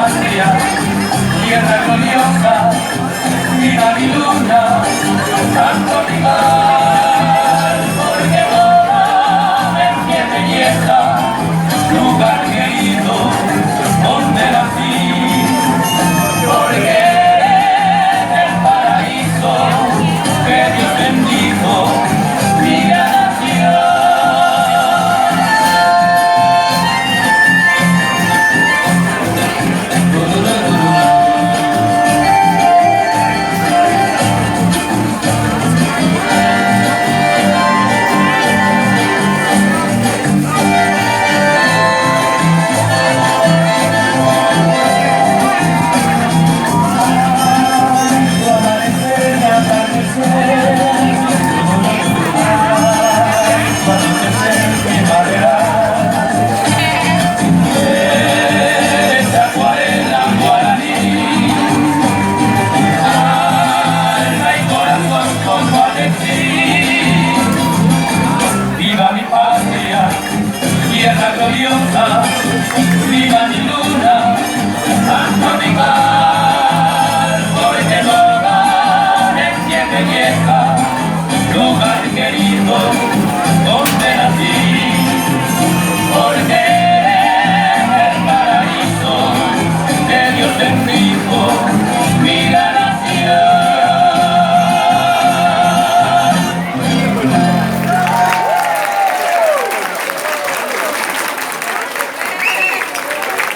patria, tierra gloriosa, viva mi luna, canto mi mar, porque toda es mi belleza, lugar querido, donde nací, porque eres el paraíso que Dios bendijo, mi nación. Viva mi patria, tierra gloriosa, viva mi luna, santo mi mar.